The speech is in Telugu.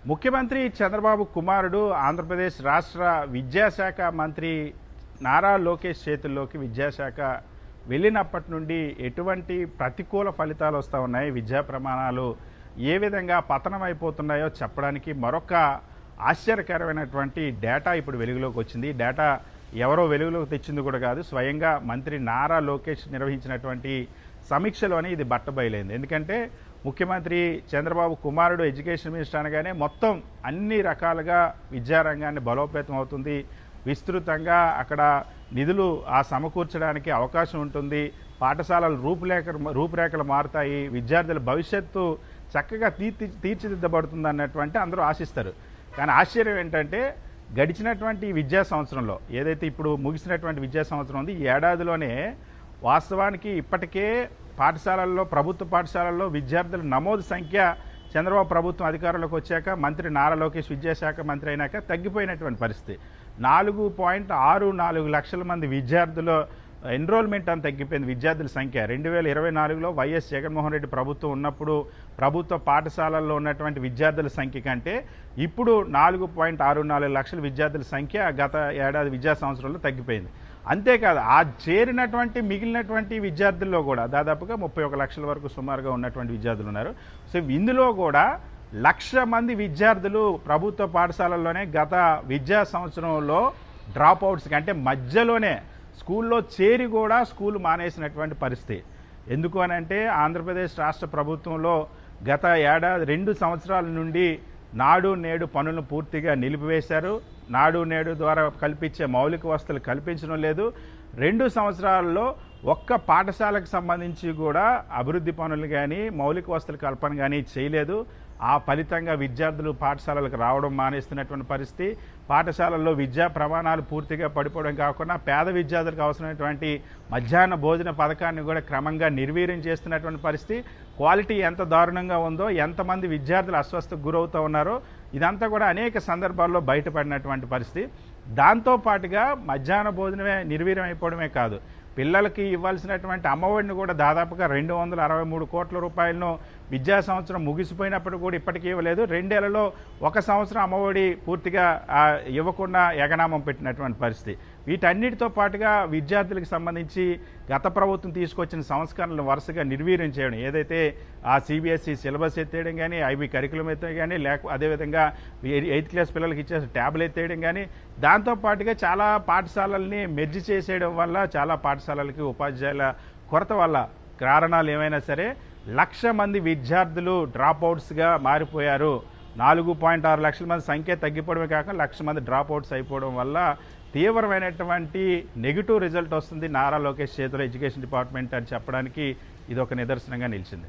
ముఖ్యమంత్రి చంద్రబాబు కుమారుడు ఆంధ్రప్రదేశ్ రాష్ట్ర విద్యాశాఖ మంత్రి నారా లోకేష్ చేతుల్లోకి విద్యాశాఖ వెళ్ళినప్పటి నుండి ఎటువంటి ప్రతికూల ఫలితాలు వస్తూ ఉన్నాయి, విద్యా ప్రమాణాలు ఏ విధంగా పతనం అయిపోతున్నాయో చెప్పడానికి మరొక ఆశ్చర్యకరమైనటువంటి డేటా ఇప్పుడు వెలుగులోకి వచ్చింది. డేటా ఎవరో వెలుగులోకి తెచ్చింది కూడా కాదు, స్వయంగా మంత్రి నారా లోకేష్ నిర్వహించినటువంటి సమీక్షలోనే ఇది బట్టబయలైంది. ఎందుకంటే ముఖ్యమంత్రి చంద్రబాబు కుమారుడు ఎడ్యుకేషన్ మినిస్టర్ అనగానే మొత్తం అన్ని రకాలుగా విద్యారంగాన్ని బలోపేతం అవుతుంది, విస్తృతంగా అక్కడ నిధులు సమకూర్చడానికి అవకాశం ఉంటుంది, పాఠశాలల రూపురేఖలు మారుతాయి, విద్యార్థుల భవిష్యత్తు చక్కగా తీర్చిదిద్దబడుతుంది అన్నటువంటి అందరూ ఆశిస్తారు. కానీ ఆశ్చర్యం ఏంటంటే గడిచినటువంటి విద్యా సంవత్సరంలో ఏదైతే ఇప్పుడు ముగిసినటువంటి విద్యా సంవత్సరం ఉంది, ఈ ఏడాదిలోనే వాస్తవానికి ఇప్పటికే పాఠశాలల్లో, ప్రభుత్వ పాఠశాలల్లో విద్యార్థుల నమోదు సంఖ్య చంద్రబాబు ప్రభుత్వం అధికారంలోకి వచ్చాక, మంత్రి నారా లోకేష్ విద్యాశాఖ మంత్రి అయినాక తగ్గిపోయినటువంటి పరిస్థితి. 4.64 లక్షల మంది విద్యార్థుల ఎన్రోల్మెంట్ అని తగ్గిపోయింది. విద్యార్థుల సంఖ్య 2024లో వైఎస్ జగన్మోహన్ రెడ్డి ప్రభుత్వం ఉన్నప్పుడు ప్రభుత్వ పాఠశాలల్లో ఉన్నటువంటి విద్యార్థుల సంఖ్య కంటే ఇప్పుడు 4.64 లక్షల విద్యార్థుల సంఖ్య గత ఏడాది విద్యా సంవత్సరంలో తగ్గిపోయింది. అంతేకాదు ఆ చేరినటువంటి మిగిలినటువంటి విద్యార్థుల్లో కూడా దాదాపుగా 31 లక్షల వరకు సుమారుగా ఉన్నటువంటి విద్యార్థులు ఉన్నారు. సో ఇందులో కూడా 1,00,000 మంది విద్యార్థులు ప్రభుత్వ పాఠశాలల్లోనే గత విద్యా సంవత్సరంలో డ్రాప్ అవుట్స్కి, అంటే మధ్యలోనే స్కూల్లో చేరి కూడా స్కూల్ మానేసినటువంటి పరిస్థితి. ఎందుకు అని అంటే ఆంధ్రప్రదేశ్ రాష్ట్ర ప్రభుత్వంలో గత 2 సంవత్సరాల నుండి నాడు నేడు పనులను పూర్తిగా నిలిపివేశారు. నాడు నేడు ద్వారా కల్పించే మౌలిక వసతులు కల్పించడం లేదు. 2 సంవత్సరాల్లో ఒక్క పాఠశాలకు సంబంధించి కూడా అభివృద్ధి పనులు కానీ మౌలిక వసతుల కల్పన కానీ చేయలేదు. ఆ ఫలితంగా విద్యార్థులు పాఠశాలలకు రావడం మానేస్తున్నటువంటి పరిస్థితి. పాఠశాలల్లో విద్యా ప్రమాణాలు పూర్తిగా పడిపోవడం కాకుండా పేద విద్యార్థులకు అవసరమైనటువంటి మధ్యాహ్న భోజన పథకాన్ని కూడా క్రమంగా నిర్వీర్యం చేస్తున్నటువంటి పరిస్థితి. క్వాలిటీ ఎంత దారుణంగా ఉందో, ఎంతమంది విద్యార్థులు అస్వస్థకు గురవుతూ ఉన్నారో ఇదంతా కూడా అనేక సందర్భాల్లో బయటపడినటువంటి పరిస్థితి. దాంతోపాటుగా మధ్యాహ్న భోజనమే నిర్వీర్యం అయిపోవడమే కాదు, పిల్లలకి ఇవ్వాల్సినటువంటి అమ్మఒడిని కూడా దాదాపుగా 263 కోట్ల రూపాయలను విద్యా సంవత్సరం ముగిసిపోయినప్పుడు కూడా ఇప్పటికీ ఇవ్వలేదు. 2 ఏళ్లలో 1 సంవత్సరం అమ్మఒడి పూర్తిగా ఇవ్వకుండా ఎగనామం పెట్టినటువంటి పరిస్థితి. వీటన్నిటితో పాటుగా విద్యార్థులకు సంబంధించి గత ప్రభుత్వం తీసుకొచ్చిన సంస్కరణలు వరుసగా నిర్వీర్యం చేయడం, ఏదైతే ఆ సిబిఎస్ఈ సిలబస్ ఎత్తేయడం కానీ, ఐబీ కరికులం ఎత్తేయడం కానీ, అదేవిధంగా 8th క్లాస్ పిల్లలకి ఇచ్చేసి ట్యాబ్లు ఎత్తేయడం కానీ, దాంతోపాటుగా చాలా పాఠశాలల్ని మెర్జ్ చేసేయడం వల్ల చాలా పాఠశాలలకి ఉపాధ్యాయుల కొరత వల్ల కారణాలు ఏమైనా సరే 1,00,000 మంది విద్యార్థులు డ్రాప్ అవుట్స్గా మారిపోయారు. 4.6 లక్షల మంది సంఖ్య తగ్గిపోవడమే కాకుండా 1,00,000 మంది డ్రాప్ అవుట్స్ అయిపోవడం వల్ల తీవ్రమైనటువంటి నెగిటివ్ రిజల్ట్ వస్తుంది నారా లోకేష్ చేతిలో ఎడ్యుకేషన్ డిపార్ట్మెంట్ అని చెప్పడానికి ఇది ఒక నిదర్శనంగా నిలిచింది.